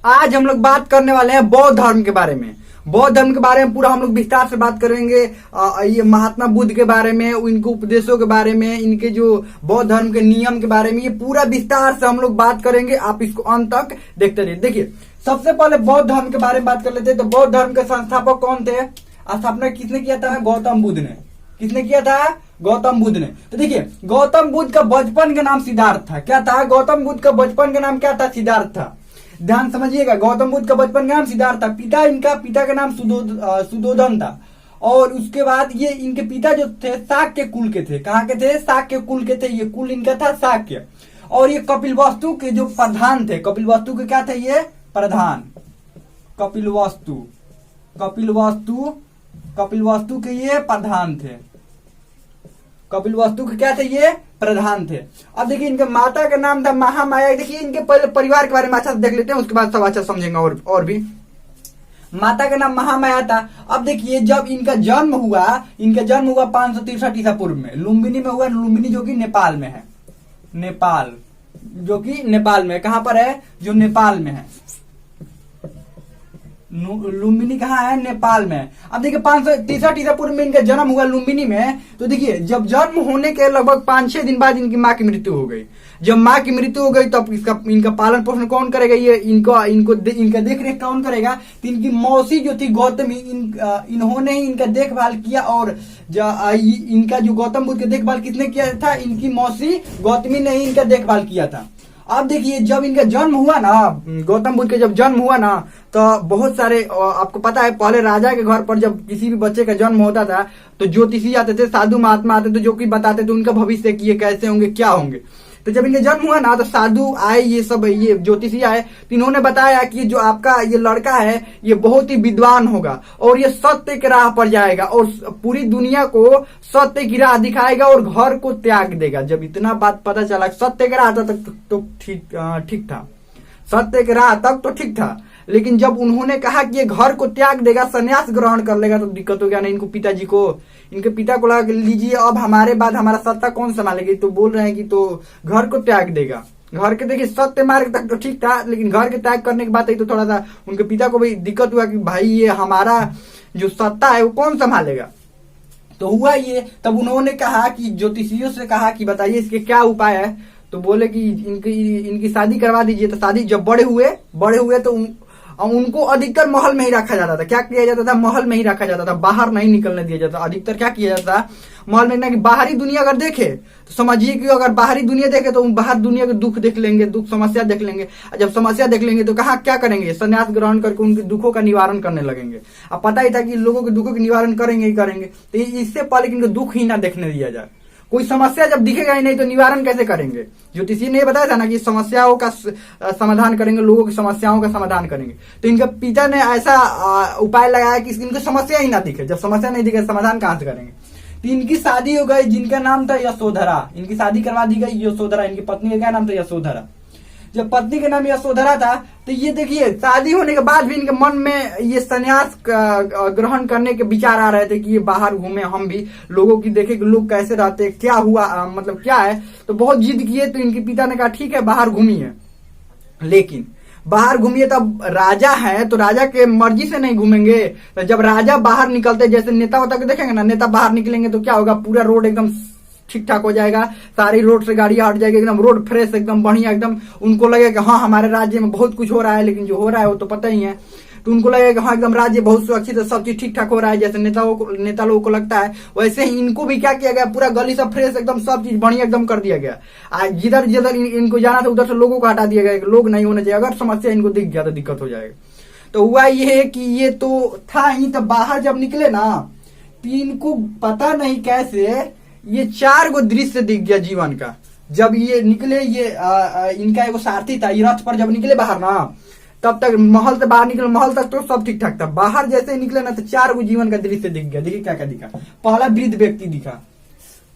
आज हम लोग बात करने वाले हैं बौद्ध धर्म के बारे में। बौद्ध धर्म के बारे में पूरा हम लोग विस्तार से बात करेंगे। ये महात्मा बुद्ध के बारे में, इनके उपदेशों के बारे में, इनके जो बौद्ध धर्म के नियम के बारे में, ये पूरा विस्तार से हम लोग बात करेंगे। आप इसको अंत तक देखते रहिए। देखिए, सबसे पहले बौद्ध धर्म के बारे में बात कर लेते हैं। तो बौद्ध धर्म के संस्थापक कौन थे? स्थापना किसने किया था? गौतम बुद्ध ने। किसने किया था? गौतम बुद्ध ने। तो देखिए, गौतम बुद्ध का बचपन का नाम सिद्धार्थ था। क्या था? गौतम बुद्ध का बचपन का नाम क्या था? सिद्धार्थ था। ध्यान समझिएगा, गौतम बुद्ध का बचपन का नाम सिद्धार्थ था। पिता का नाम सुदोधन था। और उसके बाद ये इनके पिता जो थे शाक्य कुल के थे। कहाँ के थे? शाक्य कुल के थे। ये कुल इनका था शाक्य। और ये कपिलवस्तु के जो प्रधान थे। कपिलवस्तु के क्या थे? ये प्रधान। कपिलवस्तु के ये प्रधान थे। कपिलवस्तु के क्या थे? ये प्रधान थे। अब देखिए, इनके माता का नाम था महामाया। देखिए, इनके पहले परिवार के बारे में अच्छा से देख लेते हैं, उसके बाद सब अच्छा समझेंगे। और भी माता का नाम महामाया था। अब देखिए, जब इनका जन्म हुआ 563 ईसा पूर्व में लुम्बिनी में हुआ। लुम्बिनी जो कि नेपाल में है। नेपाल जो कि नेपाल में, कहां पर है? जो नेपाल में है। लुम्बिनी कहाँ है? नेपाल में। अब देखिए, 563 ईसा पूर्व में इनका जन्म हुआ लुम्बिनी में। तो देखिए, जब जन्म होने के लगभग 5-6 दिन बाद इनकी माँ की मृत्यु हो गई। जब माँ की मृत्यु हो गई तब इनका पालन पोषण कौन करेगा? ये इनका देख रेख कौन करेगा? तो इनकी मौसी जो थी गौतमी, इन्होंने ही इनका देखभाल किया। और इनका जो गौतम बुद्ध का देखभाल किसने किया था? इनकी मौसी गौतमी ने ही इनका देखभाल किया था। अब देखिए, जब इनका जन्म हुआ ना, गौतम बुद्ध का जब जन्म हुआ ना, तो बहुत सारे, आपको पता है, पहले राजा के घर पर जब किसी भी बच्चे का जन्म होता था तो ज्योतिषी आते थे, साधु महात्मा आते थे, जो कि बताते थे उनका भविष्य कि ये कैसे होंगे, क्या होंगे। तो जब इनका जन्म हुआ ना, तो साधु आए, ये ज्योतिषी आए, तो इन्होंने बताया कि जो आपका ये लड़का है ये बहुत ही विद्वान होगा और ये सत्य के राह पर जाएगा और पूरी दुनिया को सत्य की राह दिखाएगा और घर को त्याग देगा। जब इतना बात पता चला, सत्य के राह तक तो ठीक था। सत्य के राह तक तो ठीक था, लेकिन जब उन्होंने कहा कि ये घर को त्याग देगा, संन्यास ग्रहण कर लेगा, तो दिक्कत हो गया ना इनको पिताजी को। इनके पिता को लगा लीजिए अब हमारे बाद हमारा सत्ता कौन संभालेगी। तो बोल रहे हैं कि तो घर को त्याग देगा। घर के, देखिए, सत्य मार्ग तक तो ठीक था, लेकिन घर के त्याग करने की बात आई तो थोड़ा सा उनके पिता को भी दिक्कत हुआ कि भाई ये हमारा जो सत्ता है वो कौन संभालेगा। तो हुआ ये, तब उन्होंने कहा कि ज्योतिषियों से कहा कि बताइए इसके क्या उपाय है। तो बोले कि इनकी शादी करवा दीजिए। तो शादी जब बड़े हुए तो उनको अधिकतर महल में ही रखा जाता था। क्या किया जाता था? महल में ही रखा जाता था, बाहर नहीं निकलने दिया जाता। अधिकतर क्या किया जाता था? महल में। ना कि बाहरी दुनिया अगर देखे तो समझिए कि अगर बाहरी दुनिया देखे तो बाहर दुनिया के दुख देख लेंगे, दुख समस्या देख लेंगे। जब समस्या देख लेंगे तो कहाँ क्या करेंगे? संन्यास ग्रहण करके उनके दुखों का निवारण करने लगेंगे। अब पता ही था कि लोगों के दुखों के निवारण करेंगे ही करेंगे। तो इससे पहले कि इनको दुख ही ना देखने दिया जाए। कोई समस्या जब दिखेगा ही नहीं तो निवारण कैसे करेंगे? ज्योतिषी ने बताया था ना कि समस्याओं का समाधान करेंगे, लोगों की समस्याओं का समाधान करेंगे। तो इनके पिता ने ऐसा उपाय लगाया कि इनको समस्या ही ना दिखे। जब समस्या नहीं दिखे, समाधान कहां से करेंगे? तो इनकी शादी हो गई, जिनका नाम था यशोधरा। इनकी शादी करवा दी गई यशोधरा। इनकी पत्नी का क्या नाम था? यशोधरा। जब पत्नी का नाम यशोधरा था, तो ये देखिए, शादी होने के बाद भी इनके मन में ये संन्यास ग्रहण करने के विचार आ रहे थे कि ये बाहर घूमे, हम भी लोगों की देखे कि लोग कैसे रहते, क्या हुआ, मतलब क्या है। तो बहुत जिद किए। तो इनके पिता ने कहा ठीक है बाहर घूमिए, लेकिन बाहर घूमिए। तब राजा है तो राजा के मर्जी से नहीं घूमेंगे। तो जब राजा बाहर निकलते, जैसे नेता होता के देखेंगे ना, नेता बाहर निकलेंगे तो क्या होगा? पूरा रोड एकदम ठीक ठाक हो जाएगा, सारी रोड से गाड़ियां हट जाएगी, एकदम रोड फ्रेश, एकदम बढ़िया, एकदम उनको लगेगा कि हाँ हमारे राज्य में बहुत कुछ हो रहा है। लेकिन जो हो रहा है वो तो पता ही है। तो उनको लगेगा हाँ एकदम राज्य बहुत सुरक्षित है, सब चीज ठीक ठाक हो रहा है। जैसे नेता लोगों को लगता है, वैसे ही इनको भी क्या किया गया? पूरा गली सब फ्रेश, एकदम सब चीज बढ़िया एकदम कर दिया गया। जिधर जिधर इनको जाना था उधर से लोगों को हटा दिया गया। लोग नहीं होने चाहिए। अगर समस्या इनको दिख गया तो दिक्कत हो जाएगा। तो हुआ ये कि ये तो था ही। तो बाहर जब निकले ना, तो इनको पता नहीं कैसे ये 4 गो दृश्य दिख गया जीवन का। जब ये निकले, ये इनका एगो सारथी था, ये रथ पर जब निकले बाहर ना, तब तक महल से बाहर निकले, महल तक तो सब ठीक ठाक था। बाहर जैसे निकले ना, तो 4 गो जीवन का दृश्य दिख गया। देखिए क्या क्या दिखा। पहला वृद्ध व्यक्ति दिखा।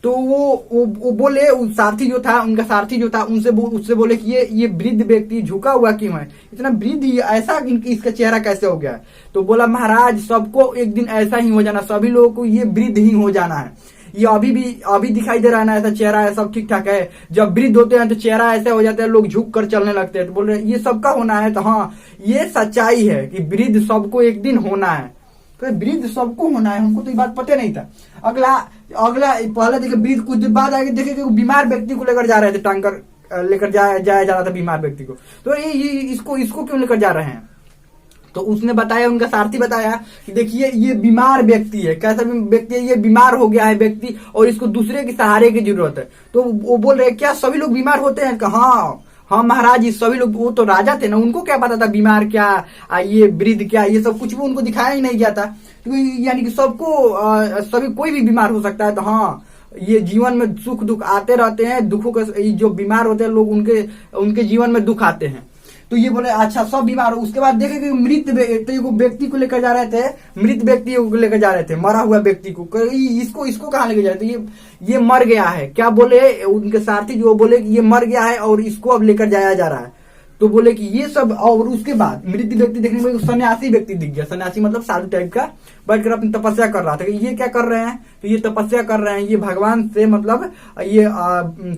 तो वो बोले, सारथी जो था, उनका सारथी जो था, उससे बोले कि ये वृद्ध व्यक्ति झुका हुआ क्यों है? इतना वृद्ध, ऐसा इसका चेहरा कैसे हो गया? तो बोला महाराज, सबको एक दिन ऐसा ही हो जाना, सभी लोगों को ये वृद्ध ही हो जाना है। ये अभी दिखाई दे रहा है ना, ऐसा चेहरा है, सब ठीक ठाक है। जब वृद्ध होते हैं तो चेहरा ऐसे हो जाता है, लोग झुक कर चलने लगते हैं। तो बोल रहे ये सबका होना है। तो हाँ, ये सच्चाई है कि वृद्ध सबको एक दिन होना है। तो वृद्ध सबको होना है, हमको तो ये बात पता नहीं था। अगला पहले देखे वृद्ध, कुछ देर बाद आगे देखे कि बीमार व्यक्ति को लेकर जा रहे थे, टांकर लेकर जाया जा रहा था बीमार व्यक्ति को। तो ये इसको क्यों लेकर जा रहे हैं? तो उसने बताया, उनका सारथी बताया कि देखिए ये बीमार व्यक्ति है। कैसा व्यक्ति है? ये बीमार हो गया है व्यक्ति और इसको दूसरे के सहारे की जरूरत है। तो वो बोल रहे क्या सभी लोग बीमार होते हैं? हाँ महाराज, ये सभी लोग, वो तो राजा थे ना, उनको क्या पता था बीमार क्या, ये वृद्ध क्या, ये सब कुछ भी उनको दिखाया ही नहीं गया था। तो यानी कि सबको सभी कोई भी बीमार हो सकता है। तो हाँ, ये जीवन में सुख दुख आते रहते हैं। दुखों के जो बीमार होते हैं लोग, उनके जीवन में दुख आते हैं। तो ये बोले अच्छा सब बीमार हो। उसके बाद देखे कि मृत व्यक्ति को लेकर जा रहे थे, मृत व्यक्ति को लेकर जा रहे थे, मरा हुआ व्यक्ति को। इसको कहाँ लेकर जा रहे थे? ये मर गया है। क्या बोले उनके सारथी जो बोले कि ये मर गया है और इसको अब लेकर जाया जा रहा है। तो बोले कि ये सब। और उसके बाद मृत व्यक्ति देखने में सन्यासी व्यक्ति दिख गया। सन्यासी मतलब साधु टाइप का, बैठकर अपनी तपस्या कर रहा था। ये क्या कर रहे हैं? तो ये तपस्या कर रहे हैं, ये भगवान से मतलब ये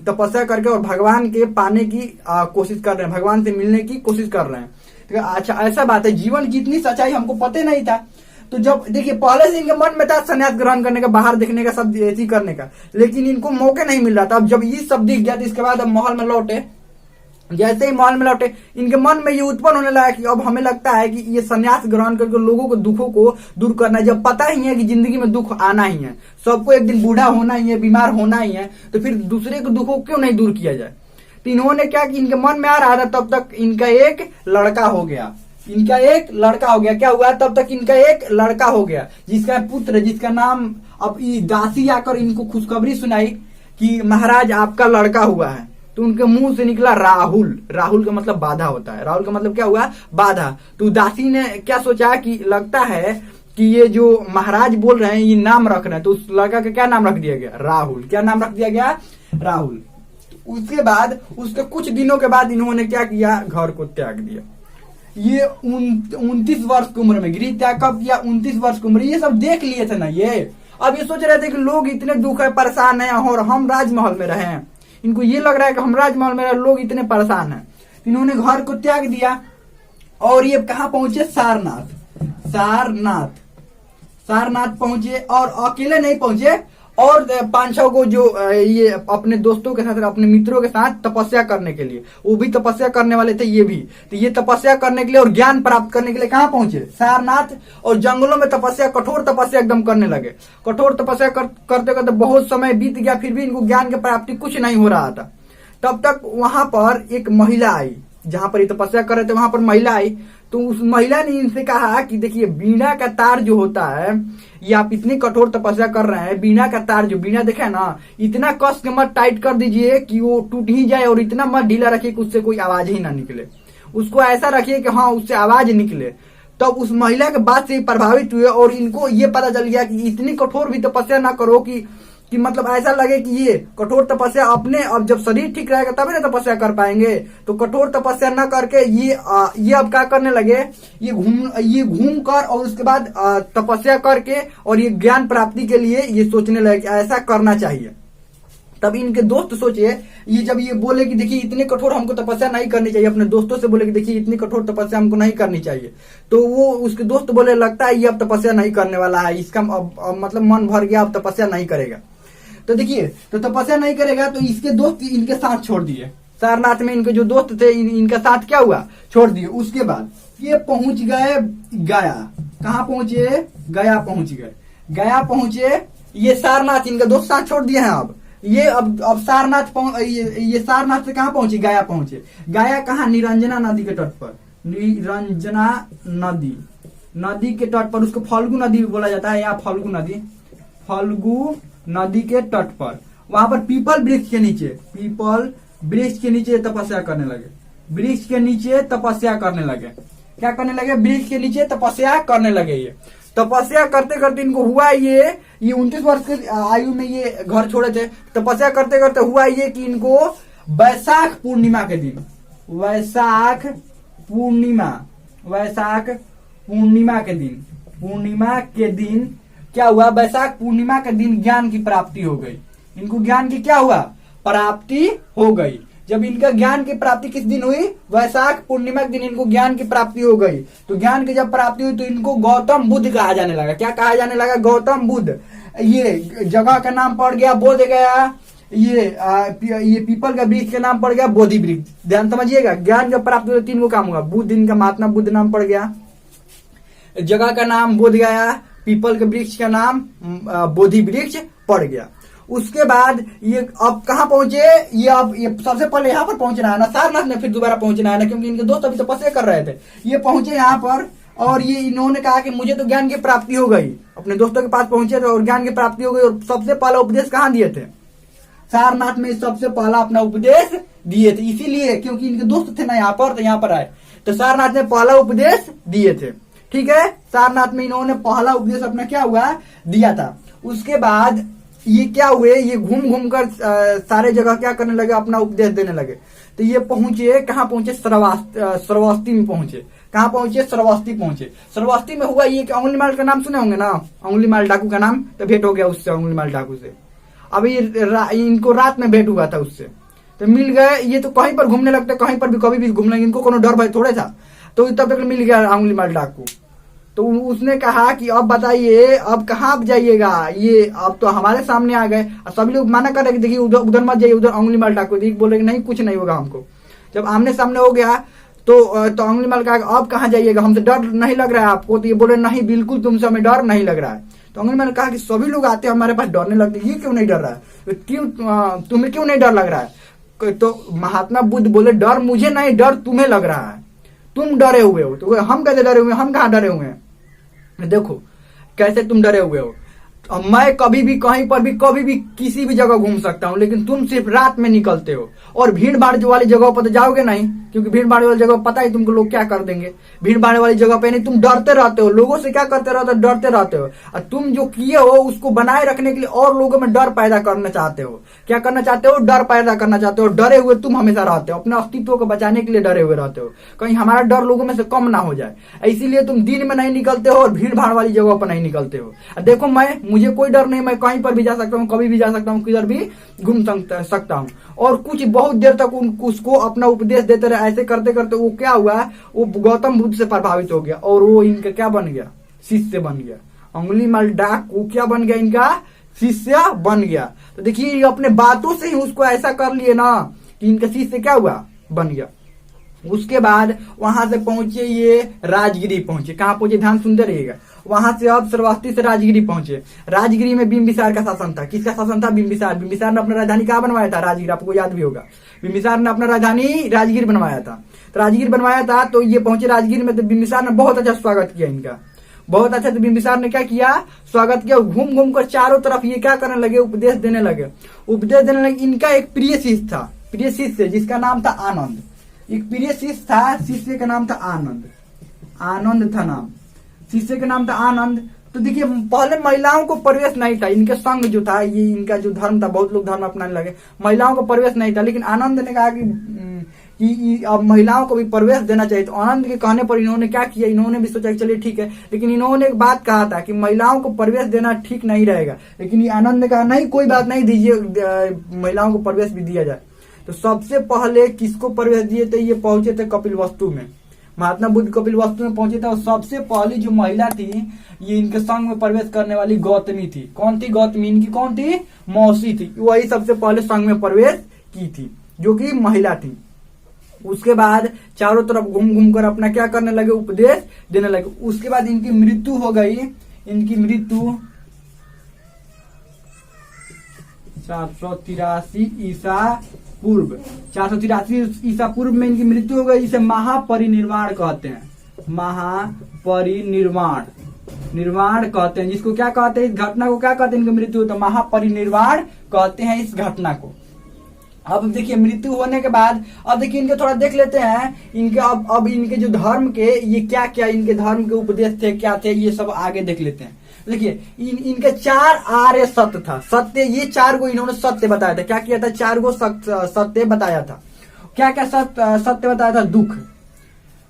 तपस्या करके और भगवान के पाने की कोशिश कर रहे हैं, भगवान से मिलने की कोशिश कर रहे हैं। तो अच्छा ऐसा बात है, जीवन की इतनी सच्चाई हमको पता नहीं था। तो जब देखिए पहले से इनके मन में था संन्यास ग्रहण करने का, बाहर देखने का, सब ऐसी करने का, लेकिन इनको मौके नहीं मिल रहा था। अब जब ये सब दिख गया तो इसके बाद अब महल में लौटे। जैसे ही महल में लौटे, इनके मन में ये उत्पन्न होने लगा कि अब हमें लगता है कि ये संन्यास ग्रहण करके लोगों को दुखों को दूर करना है। जब पता ही है कि जिंदगी में दुख आना ही है, सबको एक दिन बूढ़ा होना ही है, बीमार होना ही है, तो फिर दूसरे के दुखों क्यों नहीं दूर किया जाए। तो इन्होंने क्या कि इनके मन में आ रहा था, तब तक इनका एक लड़का हो गया। क्या हुआ? तब तक इनका एक लड़का हो गया, जिसका पुत्र, जिसका नाम, अब दासी आकर इनको खुशखबरी सुनाई कि महाराज आपका लड़का हुआ है। तो उनके मुंह से निकला राहुल। राहुल का मतलब बाधा होता है। राहुल का मतलब क्या हुआ? बाधा। तो दासी ने क्या सोचा कि लगता है कि ये जो महाराज बोल रहे हैं ये नाम रख रहे हैं। तो उस लड़का का क्या नाम रख दिया गया? राहुल। क्या नाम रख दिया गया? राहुल। उसके बाद उसके कुछ दिनों के बाद इन्होंने क्या किया? घर को त्याग दिया। ये 29 वर्ष की उम्र में गृह त्याग कब किया? 29 वर्ष की उम्र। ये सब देख लिए थे ना ये। अब ये सोच रहे थे कि लोग इतने दुख है, परेशान है और हम राजमहल में रहे। इनको ये लग रहा है कि हम राजमहल में लोग इतने परेशान हैं। इन्होंने घर को त्याग दिया और ये कहाँ पहुंचे? सारनाथ पहुंचे। और अकेले नहीं पहुंचे, और 5-6 को जो ये अपने दोस्तों के साथ, अपने मित्रों के साथ तपस्या करने के लिए, वो भी तपस्या करने वाले थे ये भी। तो ये तपस्या करने के लिए और ज्ञान प्राप्त करने के लिए कहाँ पहुंचे? सारनाथ। और जंगलों में तपस्या, कठोर तपस्या एकदम करने लगे। कठोर तपस्या करते करते बहुत समय बीत गया, फिर भी इनको ज्ञान की प्राप्ति कुछ नहीं हो रहा था। तब तक वहां पर एक महिला आई, जहां पर ये तपस्या कर रहे थे वहां पर महिला आई। तो उस महिला ने इनसे कहा कि देखिए बीणा का तार जो होता है, ये आप इतनी कठोर तपस्या कर रहे हैं, बीणा का तार जो बीणा देखे ना, इतना कस के मत टाइट कर दीजिए कि वो टूट ही जाए, और इतना मत ढीला रखिए कि उससे कोई आवाज ही ना निकले। उसको ऐसा रखिए कि हाँ उससे आवाज निकले। तब उस महिला के बात से प्रभावित हुए और इनको ये पता चल गया कि इतनी कठोर भी तपस्या ना करो कि मतलब ऐसा लगे कि ये कठोर तपस्या अपने, अब जब शरीर ठीक रहेगा तभी ना तपस्या कर पाएंगे। तो कठोर तपस्या न करके ये अब क्या करने लगे? ये घूम कर और उसके बाद तपस्या करके और ये ज्ञान प्राप्ति के लिए ये सोचने लगे कि ऐसा करना चाहिए। तब इनके दोस्त सोचे, ये जब ये बोले कि देखिए इतने कठोर हमको तपस्या नहीं करनी चाहिए, अपने दोस्तों से बोले कि देखिए इतनी कठोर तपस्या हमको नहीं करनी चाहिए। तो वो उसके दोस्त बोले लगता है ये अब तपस्या नहीं करने वाला है, इसका अब मतलब मन भर गया, अब तपस्या नहीं करेगा। तो देखिए, तो तपस्या नहीं करेगा तो इसके दोस्त इनके साथ छोड़ दिए। सारनाथ में इनके जो दोस्त थे इनका साथ क्या हुआ? छोड़ दिए। उसके बाद ये पहुंच गए गया। कहाँ पहुंचे? गया पहुंच गए। गया पहुंचे, ये सारनाथ इनका दोस्त साथ छोड़ दिए हैं। अब सारनाथ ये सारनाथ से कहाँ पहुंचे? गया पहुंचे। गया कहाँ? निरंजना नदी के तट पर। निरंजना नदी के तट पर, उसको फल्गु नदी बोला जाता है, या फल्गु नदी के तट पर। वहां पर पीपल वृक्ष के नीचे तपस्या करने लगे। वृक्ष के नीचे तपस्या करने लगे। क्या करने लगे? वृक्ष के नीचे तपस्या करने लगे। ये तपस्या करते करते इनको हुआ ये 29 वर्ष की आयु में ये घर छोड़े थे। तपस्या करते करते हुआ ये कि इनको वैशाख पूर्णिमा के दिन, पूर्णिमा के दिन क्या हुआ, वैशाख पूर्णिमा के दिन ज्ञान की प्राप्ति हो गई। इनको ज्ञान की क्या हुआ, प्राप्ति हो गई। जब इनका ज्ञान की प्राप्ति किस दिन हुई, वैशाख पूर्णिमा के दिन इनको ज्ञान की प्राप्ति हो गई। तो ज्ञान की जब प्राप्ति हुई तो इनको गौतम बुद्ध कहा जाने लगा। क्या कहा जाने लगा, गौतम बुद्ध। ये जगह का नाम पड़ गया बोध गया, ये पीपल का वृक्ष का नाम पड़ गया बोधि वृक्ष। ध्यान समझिएगा, ज्ञान जब प्राप्त हुआ तीन को काम हुआ, बुद्ध इनका महात्मा बुद्ध नाम पड़ गया, जगह का नाम बोध गया, पीपल के वृक्ष का नाम बोधि वृक्ष पड़ गया। उसके बाद ये अब कहाँ पहुंचे, ये सबसे पहले यहाँ पर पहुंचना है ना, सारनाथ में फिर दोबारा पहुंचना है ना, क्योंकि इनके दोस्त अभी तपस्या कर रहे थे। ये पहुंचे यहाँ पर और ये इन्होंने कहा कि मुझे तो ज्ञान की प्राप्ति हो गई। अपने दोस्तों के पास पहुंचे थे और ज्ञान की प्राप्ति हो गई। और सबसे पहला उपदेश कहाँ दिए थे, सारनाथ में सबसे पहला अपना उपदेश दिए थे। इसीलिए क्योंकि इनके दोस्त थे ना यहाँ पर, तो यहाँ पर आए तो सारनाथ में पहला उपदेश दिए थे। ठीक है, सारनाथ में इन्होंने पहला उपदेश अपना क्या हुआ, दिया था। उसके बाद ये क्या हुए, ये घूम घूम कर सारे जगह क्या करने लगे, अपना उपदेश देने लगे। तो ये पहुंचे कहाँ पहुंचे, श्रावस्ती में पहुंचे। कहाँ पहुंचे, श्रावस्ती पहुंचे। श्रावस्ती में हुआ ये कि अंगुलीमाल का नाम सुने होंगे ना, अंगुलीमाल डाकू का नाम, तो भेंट हो गया उससे, अंगुलीमाल डाकू से। अभी इनको रात में भेंट हुआ था उससे, तो मिल गए। ये तो कहीं पर घूमने लगते, कहीं पर भी कभी भी घूम लेंगे, इनको कोनो डर भाई थोड़े था। तो तब तक मिल गया अंगुलीमाल डाकू। तो उसने कहा कि अब बताइए अब कहाँ आप जाइएगा, ये अब तो हमारे सामने आ गए। सभी लोग माना कर रहे कि देखिए उधर मत जाइए, उधर अंगुलीमाल डाकू। बोले नहीं कुछ नहीं होगा हमको। जब आमने सामने हो गया तो अंगुलीमाल कहा अब कहाँ जाइएगा, हमसे डर नहीं लग रहा है आपको। तो ये बोले नहीं बिल्कुल तुमसे हमें डर नहीं लग रहा है। तो अंगुलीमाल ने कहा कि सभी लोग आते हैं हमारे पास डरने लगते, ये क्यों नहीं डर रहा है, क्यों तुम्हें क्यों नहीं डर लग रहा है। तो महात्मा बुद्ध बोले डर मुझे नहीं, डर तुम्हें लग रहा है, तुम डरे हुए हो। तो हम कैसे डरे हुए, हम कहाँ डरे हुए हैं, देखो कैसे तुम डरे हुए हो। मैं कभी भी कहीं पर भी कभी भी किसी भी जगह घूम सकता हूं, लेकिन तुम सिर्फ रात में निकलते हो और भीड़ भाड़ वाली जगह पर तो जाओगे नहीं, क्योंकि भीड़ भाड़ वाली जगह पता ही तुमको लोग क्या कर देंगे। भीड़ भाड़ वाली जगह पे नहीं, तुम डरते रहते हो, लोगों से क्या करते रहते हो, डरते रहते हो। और तुम जो किए हो उसको बनाए रखने के लिए और लोगों में डर पैदा करना चाहते हो। क्या करना चाहते हो, डर पैदा करना चाहते हो। डरे हुए तुम हमेशा रहते हो, अपने अस्तित्व को बचाने के लिए डरे हुए रहते हो, कहीं हमारा डर लोगों में से कम ना हो जाए। इसीलिए तुम दिन में नहीं निकलते हो और भीड़ भाड़ वाली जगह पर नहीं निकलते हो। देखो मुझे कोई डर नहीं, मैं कहीं पर भी जा सकता हूँ, कभी भी जा सकता हूँ, किधर भी घूम सकता हूँ। और कुछ बहुत देर तक उसको अपना उपदेश देते रहे। ऐसे करते करते वो क्या हुआ, वो गौतम बुद्ध से प्रभावित हो गया और वो इनका क्या बन गया, शिष्य बन गया। अंगुलीमाल डाकू क्या बन गया, इनका शिष्य बन गया। तो देखिए अपने बातों से ही उसको ऐसा कर लिए ना कि इनका शिष्य क्या हुआ, बन गया। उसके बाद वहां से पहुंचे ये राजगिरी पहुंचे। कहाँ पहुंचे, ध्यान सुनते रहिएगा। वहां से अब श्रावस्ती से राजगिरी पहुंचे। राजगिरी में बिंबिसार का शासन था। किसका शासन था, बिंबिसार। बिंबिसार ने अपना राजधानी कहाँ बनवाया था, राजगिर। आपको याद भी होगा, बिंबिसार ने अपना राजधानी राजगिर बनवाया था। तो राजगिर बनवाया था, तो ये पहुंचे राजगिर में। तो बिंबिसार ने बहुत अच्छा स्वागत किया इनका, बहुत अच्छा। तो बिंबिसार ने क्या किया, स्वागत किया। घूम घूम कर चारों तरफ ये क्या करने लगे, उपदेश देने लगे। उपदेश देने लगे। इनका एक प्रिय शिष्य था, प्रिय शिष्य जिसका नाम था आनंद। एक प्रिय शिष्य था, शिष्य का नाम था आनंद। आनंद था नाम, शिष्य का नाम था आनंद। तो देखिए पहले महिलाओं को प्रवेश नहीं था, इनके संग जो था, ये इनका जो धर्म था, बहुत लोग धर्म अपनाने लगे, महिलाओं को प्रवेश नहीं था। लेकिन आनंद ने कहा कि अब महिलाओं को भी प्रवेश देना चाहिए। तो आनंद के कहने पर इन्होंने क्या किया, इन्होंने भी सोचा कि चलिए ठीक है। लेकिन इन्होंने एक बात कहा था कि महिलाओं को प्रवेश देना ठीक नहीं रहेगा। लेकिन ये आनंद ने कहा नहीं कोई बात नहीं, दीजिए महिलाओं को प्रवेश भी दिया जाए। तो सबसे पहले किसको प्रवेश दिए थे, ये पहुंचे थे कपिलवस्तु में। महात्मा बुद्ध कपिलवस्तु में पहुंचे थे और सबसे पहली जो महिला थी ये इनके संग में प्रवेश करने वाली गौतमी थी। कौन थी, गौतमी। इनकी कौन थी, मौसी थी। वही सबसे पहले संग में प्रवेश की थी, जो कि महिला थी। उसके बाद चारों तरफ घूम घूम कर अपना क्या करने लगे, उपदेश देने लगे। उसके बाद इनकी मृत्यु हो गई। इनकी मृत्यु 483 ईसा पूर्व, 483 ईसा पूर्व में इनकी मृत्यु हो गई। इसे महापरिनिर्वाण कहते हैं, महापरिनिर्वाण, निर्वाण कहते हैं। जिसको क्या कहते हैं, इस घटना को क्या कहते हैं, इनकी मृत्यु तो महापरिनिर्वाण कहते हैं इस घटना को। अब देखिए मृत्यु होने के बाद अब देखिए इनके थोड़ा देख लेते हैं इनके अब इनके जो धर्म के ये क्या क्या इनके धर्म के उपदेश थे, क्या थे, ये सब आगे देख लेते हैं। देखिए इनके 4 आर्य सत्य था। सत्य, ये 4 को इन्होंने सत्य बताया था। क्या किया था, 4 को सत्य बताया था। क्या क्या सत्य बताया था, दुख,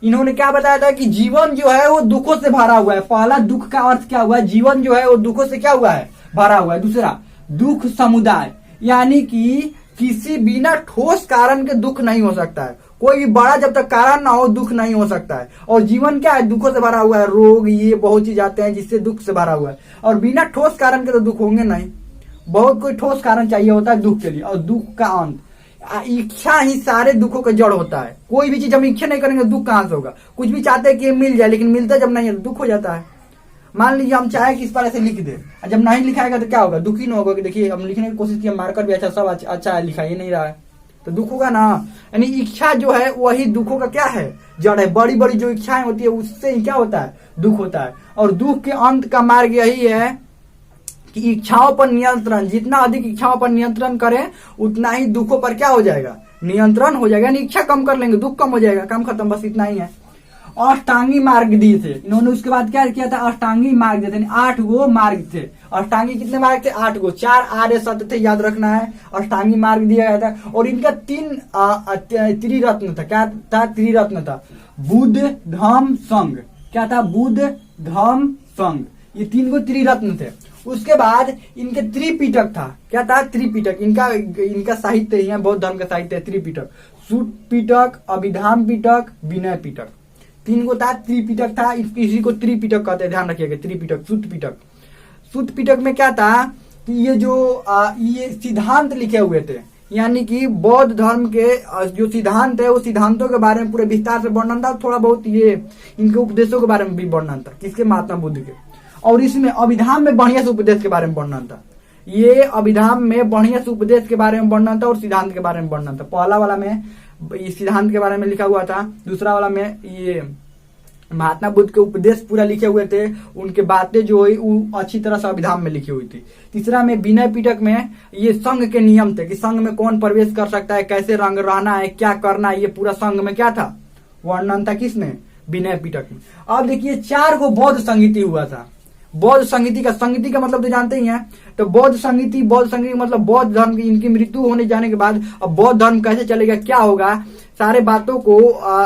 इन्होंने क्या बताया था कि जीवन जो है वो दुखों से भरा हुआ है। पहला दुख का अर्थ क्या हुआ, जीवन जो है वो दुखों से क्या हुआ है, भरा हुआ है। दूसरा दुख समुदाय, यानी कि किसी बिना ठोस कारण के दुख नहीं हो सकता है। कोई भी बड़ा जब तक कारण ना हो दुख नहीं हो सकता है। और जीवन क्या है, दुखों से भरा हुआ है। रोग ये बहुत चीज आते हैं जिससे दुख से भरा हुआ है, और बिना ठोस कारण के तो दुख होंगे नहीं। बहुत कोई ठोस कारण चाहिए होता है दुख के लिए। और दुख का अंत, इच्छा ही सारे दुखों का जड़ होता है। कोई भी चीज हम इच्छा नहीं करेंगे दुख कहां से होगा। कुछ भी चाहते हैं कि मिल जाए, लेकिन मिलता जब नहीं है दुख हो जाता है। मान लीजिए हम चाहे कि इस पर ऐसे लिख दे, जब नहीं लिखाएगा तो क्या होगा, दुखी नहीं होगा कि देखिए हम लिखने की कोशिश किया, मार्कर भी अच्छा, सब अच्छा है, लिखा ही नहीं रहा है, तो दुख होगा ना। यानी इच्छा जो है वही दुखों का क्या है, जड़ है। बड़ी बड़ी जो इच्छाएं होती है उससे ही क्या होता है, दुख होता है। और दुख के अंत का मार्ग यही है कि इच्छाओं पर नियंत्रण, जितना अधिक इच्छाओं पर नियंत्रण करें उतना ही दुखों पर क्या हो जाएगा, नियंत्रण हो जाएगा। यानी इच्छा कम कर लेंगे दुख कम हो जाएगा, काम खत्म, बस इतना ही है। अष्टांगी मार्ग दिए थे इन्होंने। उसके बाद क्या किया था, अष्टांगी मार्ग दिए थे। 8 गो मार्ग थे। अष्टांगी कितने मार्ग थे, 8 गो। 4 आर्य सत्य थे, याद रखना है। अष्टांगी मार्ग दिया गया था। और इनका 3 त्रिरत्न था। क्या था, त्रिरत्न था, बुद्ध धम्म संघ। क्या था, बुद्ध धम्म संघ, ये 3 गो त्रिरत्न थे। उसके बाद इनके त्रिपिटक था। क्या था, त्रिपिटक। इनका साहित्य है, बौद्ध धर्म का साहित्य है त्रिपिटक। सूत पिटक, अभिधाम पिटक, विनय पिटक, 3 गो था। त्रिपिटक था, इसी को त्रिपिटक कहते हैं, ध्यान रखिएगा। त्रिपिटक, सूत पिटक। सूत पिटक में क्या था कि ये जो ये सिद्धांत लिखे हुए थे, यानी कि बौद्ध धर्म के जो सिद्धांत है वो सिद्धांतों के बारे में पूरे विस्तार से वर्णन था। थोड़ा बहुत ये इनके उपदेशों के बारे में भी वर्णन था, किसके, महात्मा बुद्ध के। और इसमें अभिधाम में बढ़िया से उपदेश के बारे में वर्णन था। ये अभिधाम में बढ़िया से उपदेश के बारे में वर्णन था और सिद्धांत के बारे में वर्णन था। पहला वाला में सिद्धांत के बारे में लिखा हुआ था, दूसरा वाला में ये महात्मा बुद्ध के उपदेश पूरा लिखे हुए थे, उनके बातें जो हुई वो अच्छी तरह से अभिधाम में लिखी हुई थी। तीसरा में विनय पिटक में ये संघ के नियम थे कि संघ में कौन प्रवेश कर सकता है, कैसे रंग रहना है, क्या करना है, ये पूरा संघ में क्या था, वर्णन था। किसमें, विनय पिटक में। अब देखिए 4 गो बौद्ध संगीति हुआ था। बौद्ध संगीति का मतलब तो जानते ही हैं। तो बौद्ध संगीति मतलब बौद्ध धर्म की इनकी मृत्यु होने जाने के बाद अब बौद्ध धर्म कैसे चलेगा, क्या होगा, सारे बातों को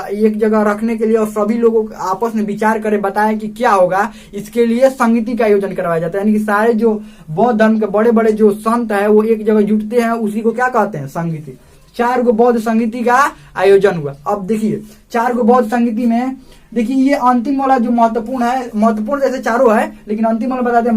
एक जगह रखने के लिए और सभी लोगों को आपस में विचार करे, बताएं कि क्या होगा, इसके लिए संगीति का आयोजन करवाया जाता है। यानी कि सारे जो बौद्ध धर्म के बड़े बड़े जो संत है वो एक जगह जुटते हैं, उसी को क्या कहते हैं, संगीति। 4 गो बौद्ध संगीति का आयोजन हुआ। अब देखिए 4 गो बौद्ध संगीति में देखिए ये अंतिम वाला जो महत्वपूर्ण जैसे चारों है, लेकिन अंतिम वाला बताते हैं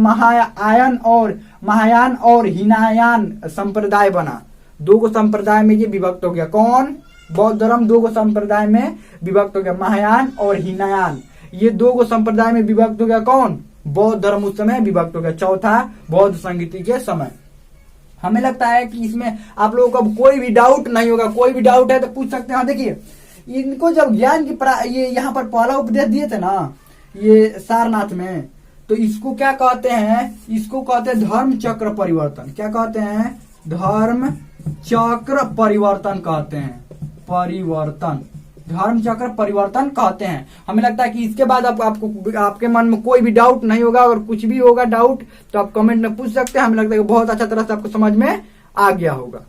महायान और हीनायान संप्रदाय बना। 2 गो संप्रदाय में ये विभक्त हो गया। कौन, बौद्ध धर्म 2 गो संप्रदाय में विभक्त हो गया, महायान और हीनायान। ये 2 गो संप्रदाय में विभक्त हो गया। कौन, बौद्ध धर्म उस समय विभक्त हो गया, चौथा बौद्ध संगीति के समय। हमें लगता है कि इसमें आप लोगों को कोई भी डाउट नहीं होगा। कोई भी डाउट है तो पूछ सकते हैं। देखिए इनको जब ज्ञान की ये यहाँ पर पहला उपदेश दिए थे ना, ये सारनाथ में, तो इसको क्या कहते हैं, इसको कहते हैं धर्म चक्र परिवर्तन। क्या कहते हैं, धर्म चक्र परिवर्तन कहते हैं, परिवर्तन, धर्म चक्र परिवर्तन कहते हैं। हमें लगता है कि इसके बाद आपको आपके मन में कोई भी डाउट नहीं होगा। अगर कुछ भी होगा डाउट तो आप कमेंट में पूछ सकते हैं। हमें लगता है कि बहुत अच्छा तरह से आपको समझ में आ गया होगा।